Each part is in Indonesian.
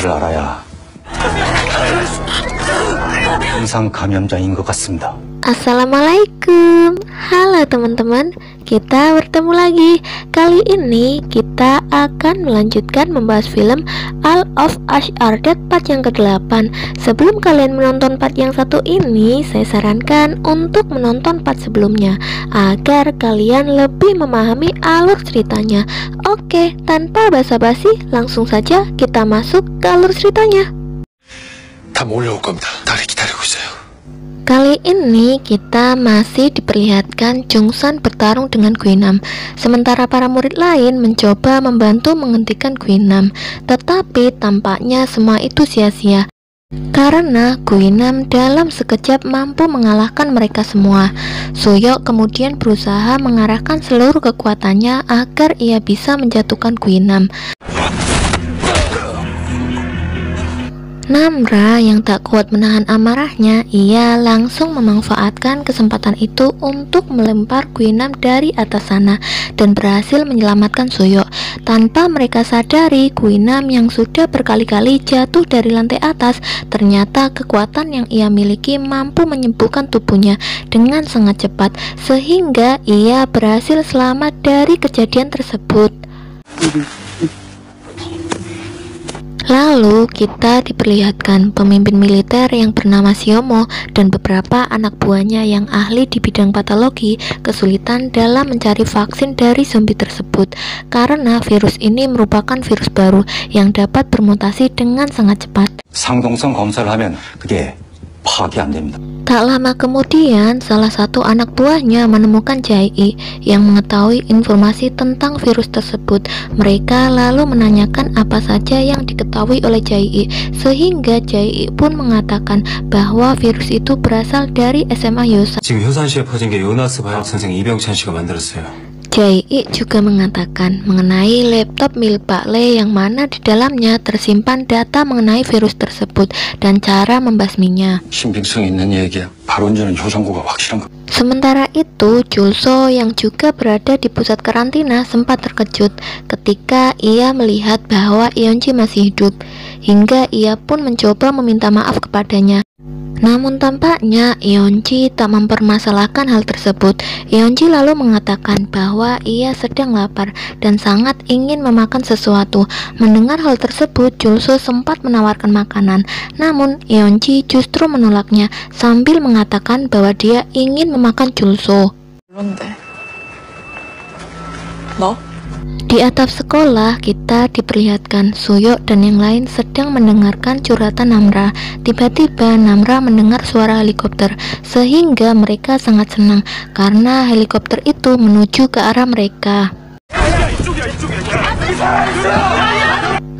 것을 알아야 항상 감염자인 것 같습니다. Assalamualaikum. Halo teman-teman, kita bertemu lagi. Kali ini kita akan melanjutkan membahas film All of Us Are Dead part yang ke-8. Sebelum kalian menonton part yang satu ini, saya sarankan untuk menonton part sebelumnya agar kalian lebih memahami alur ceritanya. Oke, tanpa basa-basi, langsung saja kita masuk ke alur ceritanya. 다 몰려올 겁니다. 나를 기다리고 있어요. Kali ini kita masih diperlihatkan Jungsan bertarung dengan Guinam, sementara para murid lain mencoba membantu menghentikan Guinam. Tetapi tampaknya semua itu sia-sia, karena Guinam dalam sekejap mampu mengalahkan mereka semua. Soyok kemudian berusaha mengarahkan seluruh kekuatannya agar ia bisa menjatuhkan Guinam. Namra yang tak kuat menahan amarahnya, ia langsung memanfaatkan kesempatan itu untuk melempar Guinam dari atas sana dan berhasil menyelamatkan Soyok. Tanpa mereka sadari, Guinam yang sudah berkali-kali jatuh dari lantai atas, ternyata kekuatan yang ia miliki mampu menyembuhkan tubuhnya dengan sangat cepat, sehingga ia berhasil selamat dari kejadian tersebut. Lalu kita diperlihatkan pemimpin militer yang bernama Siomo dan beberapa anak buahnya yang ahli di bidang patologi kesulitan dalam mencari vaksin dari zombie tersebut, karena virus ini merupakan virus baru yang dapat bermutasi dengan sangat cepat. 상동성 검사를 하면 그게 파악이 안 됩니다. Tak lama kemudian, salah satu anak buahnya menemukan Jae-i yang mengetahui informasi tentang virus tersebut. Mereka lalu menanyakan apa saja yang diketahui oleh Jae-i, sehingga Jae-i pun mengatakan bahwa virus itu berasal dari SMA Yosan. 지금 효산시에 퍼진 게 요나스 바이러스 선생 이병찬 씨가 만들었어요. Jae-i juga mengatakan mengenai laptop milik Pak Le yang mana di dalamnya tersimpan data mengenai virus tersebut dan cara membasminya. 신빙성 있는 얘기야. 발원자는 효성구가 확실한 거. Sementara itu, Julso yang juga berada di pusat karantina sempat terkejut ketika ia melihat bahwa Yeonji masih hidup, hingga ia pun mencoba meminta maaf kepadanya. Namun tampaknya Yeonji tak mempermasalahkan hal tersebut. Yeonji lalu mengatakan bahwa ia sedang lapar dan sangat ingin memakan sesuatu. Mendengar hal tersebut, Julso sempat menawarkan makanan, namun Yeonji justru menolaknya sambil mengatakan bahwa dia ingin memakan Julso. Di atap sekolah, kita diperlihatkan Soyok dan yang lain sedang mendengarkan curhatan Namra. Tiba-tiba Namra mendengar suara helikopter, sehingga mereka sangat senang karena helikopter itu menuju ke arah mereka.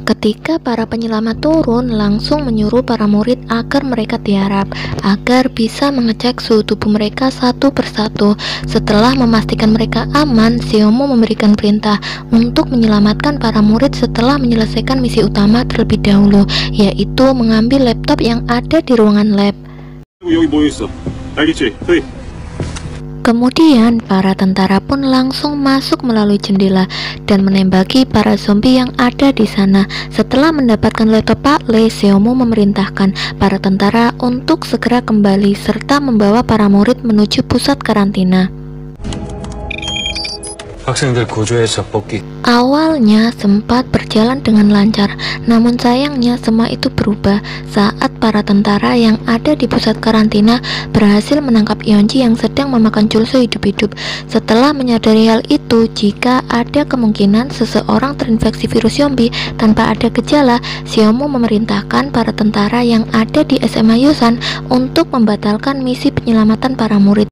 Ketika para penyelamat turun, langsung menyuruh para murid agar mereka tiarap, agar bisa mengecek suhu tubuh mereka satu persatu. Setelah memastikan mereka aman, Siomo memberikan perintah untuk menyelamatkan para murid setelah menyelesaikan misi utama terlebih dahulu, yaitu mengambil laptop yang ada di ruangan lab. Kemudian para tentara pun langsung masuk melalui jendela dan menembaki para zombie yang ada di sana. Setelah mendapatkan laptop Pak Le, Siomo memerintahkan para tentara untuk segera kembali serta membawa para murid menuju pusat karantina. 학생들 구조에서 뽑기. Awalnya sempat berjalan dengan lancar, namun sayangnya semua itu berubah saat para tentara yang ada di pusat karantina berhasil menangkap Yeonji yang sedang memakan Julso hidup-hidup. Setelah menyadari hal itu, jika ada kemungkinan seseorang terinfeksi virus zombie tanpa ada gejala, Siomo memerintahkan para tentara yang ada di SMA Yosan untuk membatalkan misi penyelamatan para murid.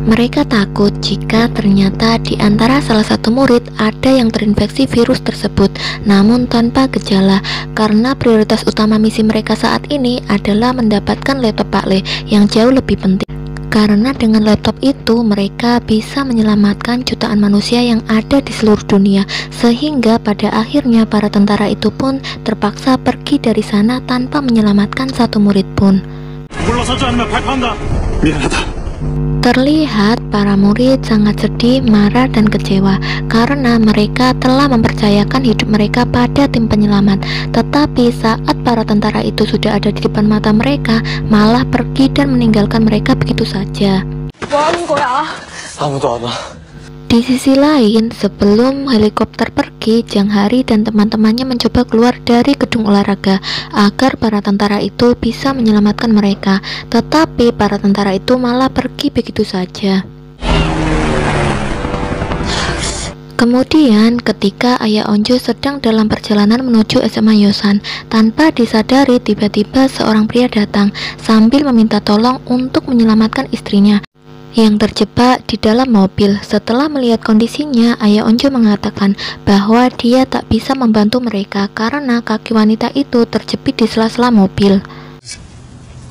Mereka takut jika ternyata di antara salah satu murid ada yang terinfeksi virus tersebut, namun tanpa gejala, karena prioritas utama misi mereka saat ini adalah mendapatkan laptop Pak Le yang jauh lebih penting. Karena dengan laptop itu mereka bisa menyelamatkan jutaan manusia yang ada di seluruh dunia, sehingga pada akhirnya para tentara itu pun terpaksa pergi dari sana tanpa menyelamatkan satu murid pun. 물러서지 않으면 발표한다. 미안하다. Terlihat para murid sangat sedih, marah, dan kecewa karena mereka telah mempercayakan hidup mereka pada tim penyelamat. Tetapi saat para tentara itu sudah ada di depan mata mereka, malah pergi dan meninggalkan mereka begitu saja. 아무도 안 와. Di sisi lain, sebelum helikopter pergi, Jang Hari dan teman-temannya mencoba keluar dari gedung olahraga agar para tentara itu bisa menyelamatkan mereka. Tetapi para tentara itu malah pergi begitu saja. Kemudian ketika Ayah Onjo sedang dalam perjalanan menuju SMA Yosan, tanpa disadari tiba-tiba seorang pria datang sambil meminta tolong untuk menyelamatkan istrinya yang terjebak di dalam mobil. Setelah melihat kondisinya, Ayah Onjo mengatakan bahwa dia tak bisa membantu mereka karena kaki wanita itu terjepit di sela-sela mobil.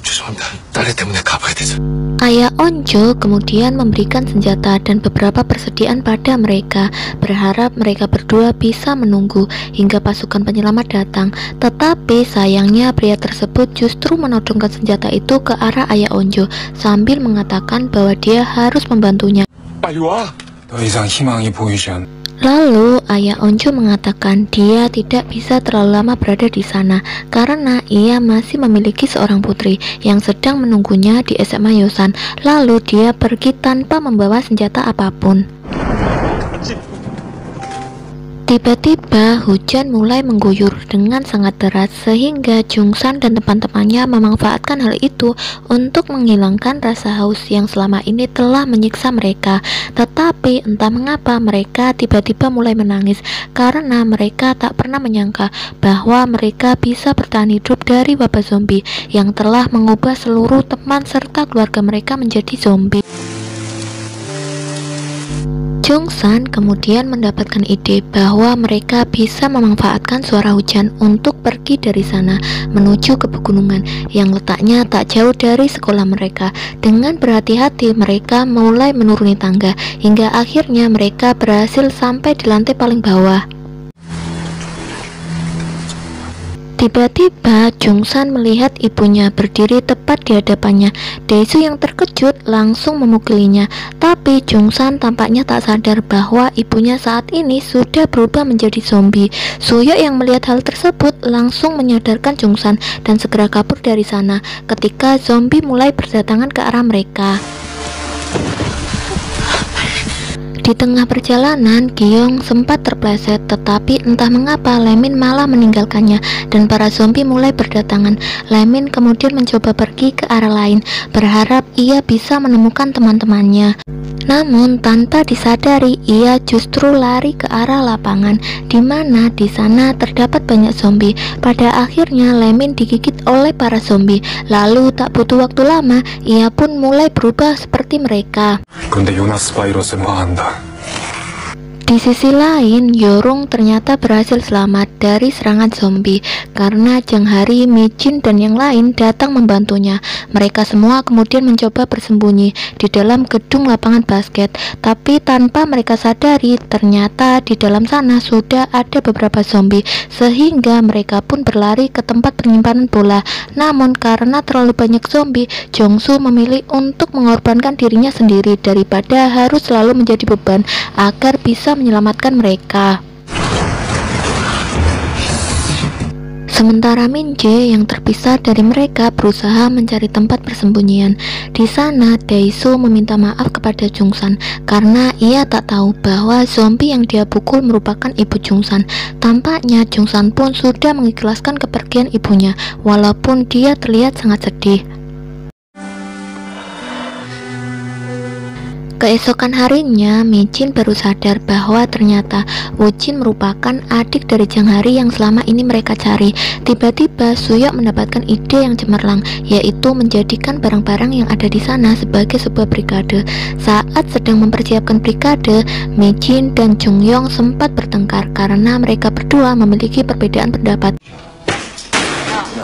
죄송합니다. 딸애 때문에 가봐야 돼서. Ayah Onjo kemudian memberikan senjata dan beberapa persediaan pada mereka, berharap mereka berdua bisa menunggu hingga pasukan penyelamat datang. Tetapi sayangnya pria tersebut justru menodongkan senjata itu ke arah Ayah Onjo sambil mengatakan bahwa dia harus membantunya. 빨리 와. 더 이상 희망이 보이지 않. Lalu Ayah Onjo mengatakan dia tidak bisa terlalu lama berada di sana karena ia masih memiliki seorang putri yang sedang menunggunya di SMA Yosan. Lalu dia pergi tanpa membawa senjata apapun. Tiba-tiba hujan mulai mengguyur dengan sangat deras sehingga Jungsan dan teman-temannya memanfaatkan hal itu untuk menghilangkan rasa haus yang selama ini telah menyiksa mereka. Tetapi entah mengapa mereka tiba-tiba mulai menangis karena mereka tak pernah menyangka bahwa mereka bisa bertahan hidup dari wabah zombie yang telah mengubah seluruh teman serta keluarga mereka menjadi zombie. Jungsan kemudian mendapatkan ide bahwa mereka bisa memanfaatkan suara hujan untuk pergi dari sana menuju ke pegunungan yang letaknya tak jauh dari sekolah mereka. Dengan berhati-hati mereka mulai menuruni tangga hingga akhirnya mereka berhasil sampai di lantai paling bawah. Tiba-tiba Jungsan melihat ibunya berdiri tepat di hadapannya. Daesu yang terkejut langsung memukulinya, tapi Jungsan tampaknya tak sadar bahwa ibunya saat ini sudah berubah menjadi zombie. Suyok yang melihat hal tersebut langsung menyadarkan Jungsan dan segera kabur dari sana ketika zombie mulai berdatangan ke arah mereka. Di tengah perjalanan, Gyeong sempat terpleset, tetapi entah mengapa Lemin malah meninggalkannya dan para zombie mulai berdatangan. Lemin kemudian mencoba pergi ke arah lain, berharap ia bisa menemukan teman-temannya. Namun tanpa disadari, ia justru lari ke arah lapangan, di mana di sana terdapat banyak zombie. Pada akhirnya Lemin digigit oleh para zombie. Lalu tak butuh waktu lama, ia pun mulai berubah seperti mereka. 그런데 요나스 바이러스는 화한다. Di sisi lain, Yorung ternyata berhasil selamat dari serangan zombie karena Jang Hari, Michin, dan yang lain datang membantunya. Mereka semua kemudian mencoba bersembunyi di dalam gedung lapangan basket, tapi tanpa mereka sadari ternyata di dalam sana sudah ada beberapa zombie sehingga mereka pun berlari ke tempat penyimpanan bola. Namun karena terlalu banyak zombie, Jongsu memilih untuk mengorbankan dirinya sendiri daripada harus selalu menjadi beban agar bisa menyelamatkan mereka. Sementara Min Jae yang terpisah dari mereka berusaha mencari tempat persembunyian. Di sana, Daesu meminta maaf kepada Jungsan karena ia tak tahu bahwa zombie yang dia pukul merupakan ibu Jungsan. Tampaknya Jungsan pun sudah mengikhlaskan kepergian ibunya, walaupun dia terlihat sangat sedih. Keesokan harinya, Michin baru sadar bahwa ternyata Wojin merupakan adik dari Jang Hari yang selama ini mereka cari. Tiba-tiba Suyok mendapatkan ide yang cemerlang, yaitu menjadikan barang-barang yang ada di sana sebagai sebuah brigade. Saat sedang mempersiapkan brigade, Michin dan Jungyong sempat bertengkar karena mereka berdua memiliki perbedaan pendapat.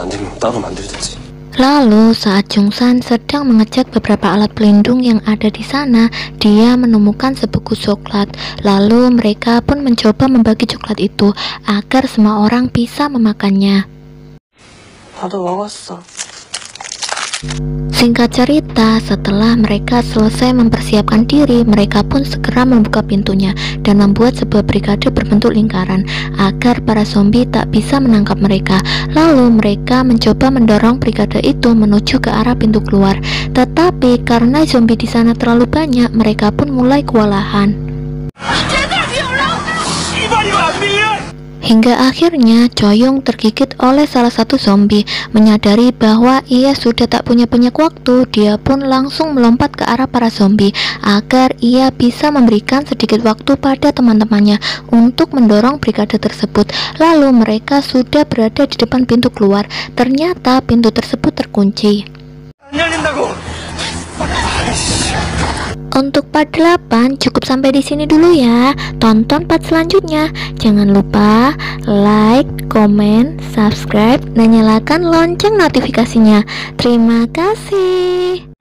안 되면 따로 만들든지. Lalu saat Jungsan sedang mengecek beberapa alat pelindung yang ada di sana, dia menemukan sebungkus coklat. Lalu mereka pun mencoba membagi coklat itu agar semua orang bisa memakannya. 나도 먹었어. Singkat cerita, setelah mereka selesai mempersiapkan diri, mereka pun segera membuka pintunya dan membuat sebuah brigade berbentuk lingkaran agar para zombie tak bisa menangkap mereka. Lalu mereka mencoba mendorong brigade itu menuju ke arah pintu keluar. Tetapi karena zombie di sana terlalu banyak, mereka pun mulai kewalahan. Hingga akhirnya Choyong tergigit oleh salah satu zombie. Menyadari bahwa ia sudah tak punya banyak waktu, dia pun langsung melompat ke arah para zombie agar ia bisa memberikan sedikit waktu pada teman-temannya untuk mendorong brigade tersebut. Lalu mereka sudah berada di depan pintu keluar. Ternyata pintu tersebut terkunci. Untuk part 8 cukup sampai di sini dulu ya. Tonton part selanjutnya. Jangan lupa like, komen, subscribe, dan nyalakan lonceng notifikasinya. Terima kasih.